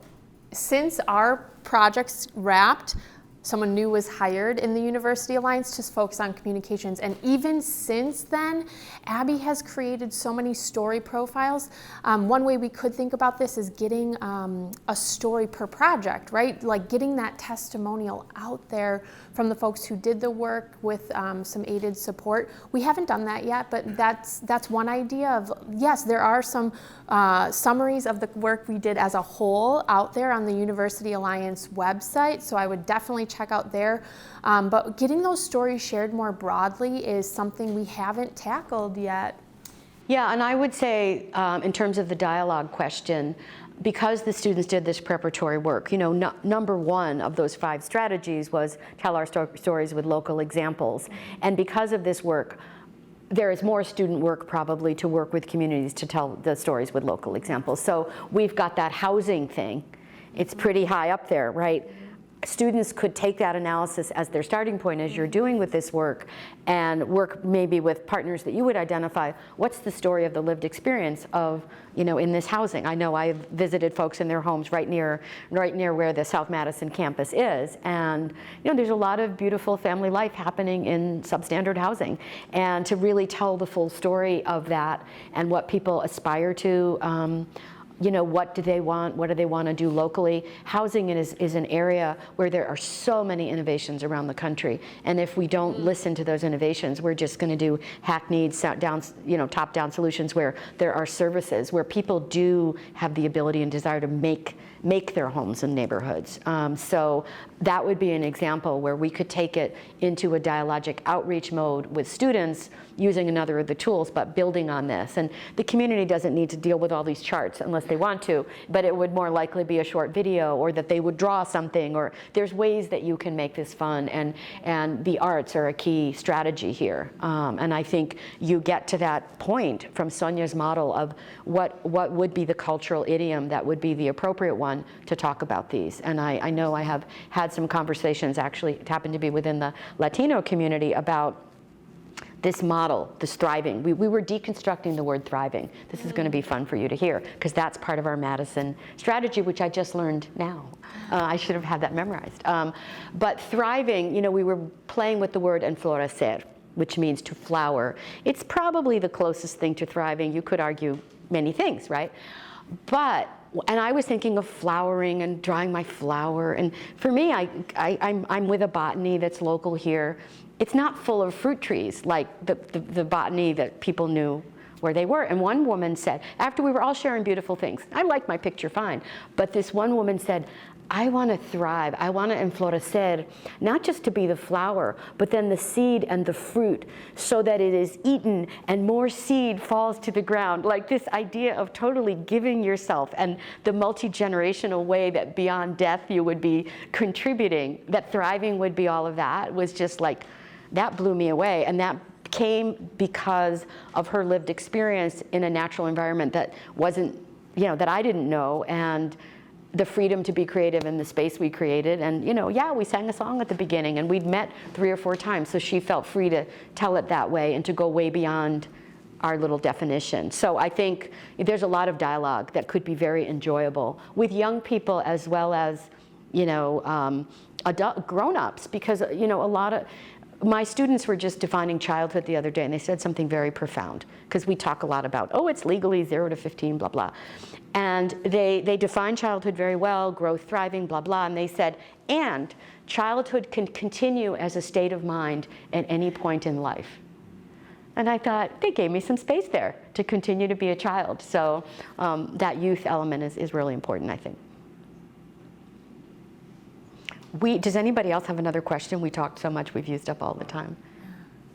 Speaker 1: since our project's wrapped, someone new was hired in the University Alliance to focus on communications. And even since then, Abby has created so many story profiles. One way we could think about this is getting a story per project, right? Like getting that testimonial out there from the folks who did the work with some aided support. We haven't done that yet, but that's one idea of, yes, there are some summaries of the work we did as a whole out there on the University Alliance website, so I would definitely check out there. But getting those stories shared more broadly is something we haven't tackled yet.
Speaker 2: Yeah, and I would say in terms of the dialogue question, because the students did this preparatory work, you know, number one of those 5 strategies was tell our stories with local examples. And because of this work, there is more student work probably to work with communities to tell the stories with local examples. So we've got that housing thing. It's pretty high up there, right? Students could take that analysis as their starting point as you're doing with this work and work maybe with partners that you would identify. What's the story of the lived experience of, you know, in this housing? I know I've visited folks in their homes right near where the South Madison campus is, and you know, there's a lot of beautiful family life happening in substandard housing. And to really tell the full story of that and what people aspire to, you know, what do they want? What do they want to do locally? Housing is an area where there are so many innovations around the country, and if we don't listen to those innovations, we're just going to do hackneyed, top-down solutions where there are services where people do have the ability and desire to make their homes and neighborhoods. So that would be an example where we could take it into a dialogic outreach mode with students using another of the tools, but building on this. And the community doesn't need to deal with all these charts unless they want to, but it would more likely be a short video, or that they would draw something, or there's ways that you can make this fun, and the arts are a key strategy here. And I think you get to that point from Sonia's model of what would be the cultural idiom that would be the appropriate one to talk about these. And I know I have had some conversations, actually it happened to be within the Latino community, about this model, this thriving. We were deconstructing the word thriving. This is going to be fun for you to hear, because that's part of our Madison strategy, which I just learned now. I should have had that memorized. But thriving, you know, we were playing with the word enflorecer, which means to flower. It's probably the closest thing to thriving. You could argue many things, right? And I was thinking of flowering and drying my flower. And for me, I'm with a botany that's local here. It's not full of fruit trees like the botany that people knew where they were. And one woman said, after we were all sharing beautiful things, I like my picture fine, but this one woman said, I want to thrive. I want to enflorecer, not just to be the flower, but then the seed and the fruit, so that it is eaten and more seed falls to the ground. Like this idea of totally giving yourself, and the multi-generational way that beyond death you would be contributing, that thriving would be all of that, was just like, that blew me away. And that came because of her lived experience in a natural environment that wasn't, you know, that I didn't know, and the freedom to be creative in the space we created. And, you know, yeah, we sang a song at the beginning, and we'd met 3 or 4 times, so she felt free to tell it that way and to go way beyond our little definition. So I think there's a lot of dialogue that could be very enjoyable with young people, as well as, you know, adult grown-ups, because, you know, a lot of my students were just defining childhood the other day, and they said something very profound, because we talk a lot about, oh, it's legally 0 to 15, blah, blah. And they define childhood very well, growth, thriving, blah, blah, and they said, and childhood can continue as a state of mind at any point in life. And I thought, they gave me some space there to continue to be a child. So that youth element is really important, I think. Does anybody else have another question? We talked so much, we've used up all the time.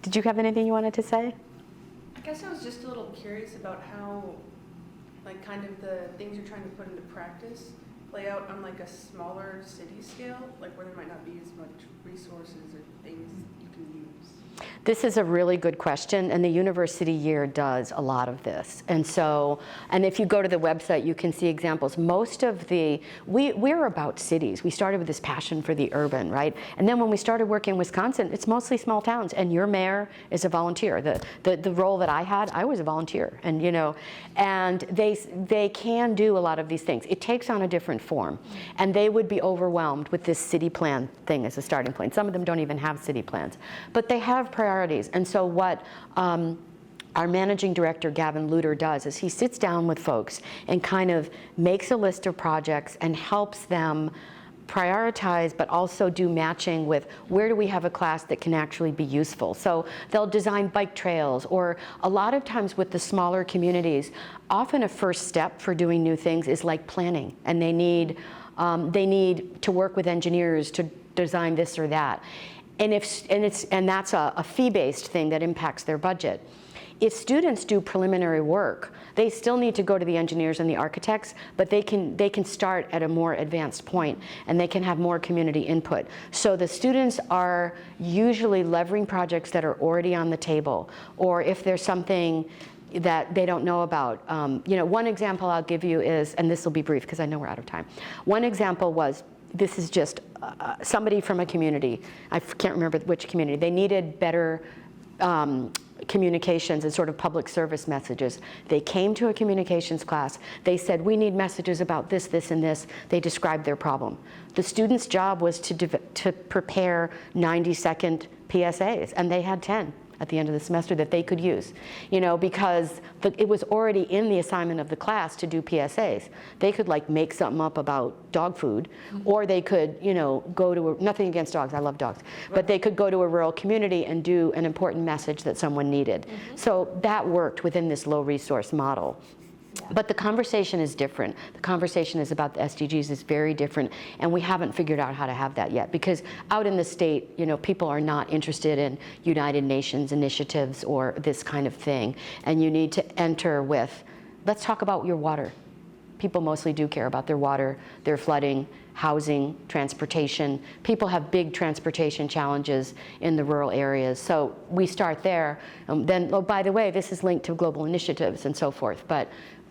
Speaker 2: Did you have anything you wanted to say?
Speaker 6: I guess I was just a little curious about how, like, kind of the things you're trying to put into practice play out on like a smaller city scale, like where there might not be as much resources or things you can use.
Speaker 2: This is a really good question, and the university year does a lot of this. And so, and if you go to the website, you can see examples. Most of we're about cities. We started with this passion for the urban, right? And then when we started working in Wisconsin, it's mostly small towns, and your mayor is a volunteer. The role that I had, I was a volunteer, and and they can do a lot of these things. It takes on a different form, and they would be overwhelmed with this city plan thing as a starting point. Some of them don't even have city plans, but they have priorities. And so what our managing director, Gavin Luter, does is he sits down with folks and kind of makes a list of projects and helps them prioritize, but also do matching with where do we have a class that can actually be useful. So they'll design bike trails, or a lot of times with the smaller communities, often a first step for doing new things is like planning, and they need to work with engineers to design this or that. And that's a fee-based thing that impacts their budget. If students do preliminary work, they still need to go to the engineers and the architects, but they can start at a more advanced point, and they can have more community input. So the students are usually levering projects that are already on the table, or if there's something that they don't know about. One example I'll give you is, and this will be brief because I know we're out of time. One example was, this is just somebody from a community. I can't remember which community. They needed better communications and sort of public service messages. They came to a communications class. They said, we need messages about this, this, and this. They described their problem. The student's job was to prepare 90-second PSAs, and they had 10 at the end of the semester that they could use, because it was already in the assignment of the class to do PSAs. They could make something up about dog food, or they could, go to nothing against dogs, I love dogs, but they could go to a rural community and do an important message that someone needed. So that worked within this low resource model. But the conversation is different. The conversation is about the SDGs is very different, and we haven't figured out how to have that yet, because out in the state, people are not interested in United Nations initiatives or this kind of thing, and you need to enter with, let's talk about your water. People mostly do care about their water, their flooding, housing, transportation. People have big transportation challenges in the rural areas, so we start there. Then, oh, by the way, this is linked to global initiatives and so forth, but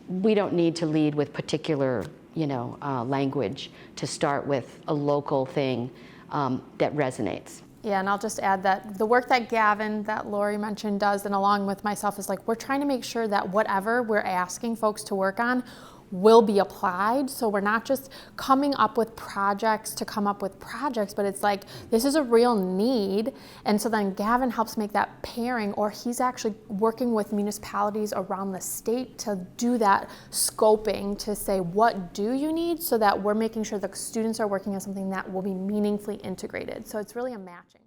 Speaker 2: we don't need to lead with particular, language to start with a local thing that resonates.
Speaker 1: Yeah, and I'll just add that the work that Gavin, that Lori mentioned, does, and along with myself, is we're trying to make sure that whatever we're asking folks to work on will be applied. So we're not just coming up with projects to come up with projects, but it's this is a real need. And so then Gavin helps make that pairing, or he's actually working with municipalities around the state to do that scoping to say, what do you need, so that we're making sure the students are working on something that will be meaningfully integrated. So it's really a matching.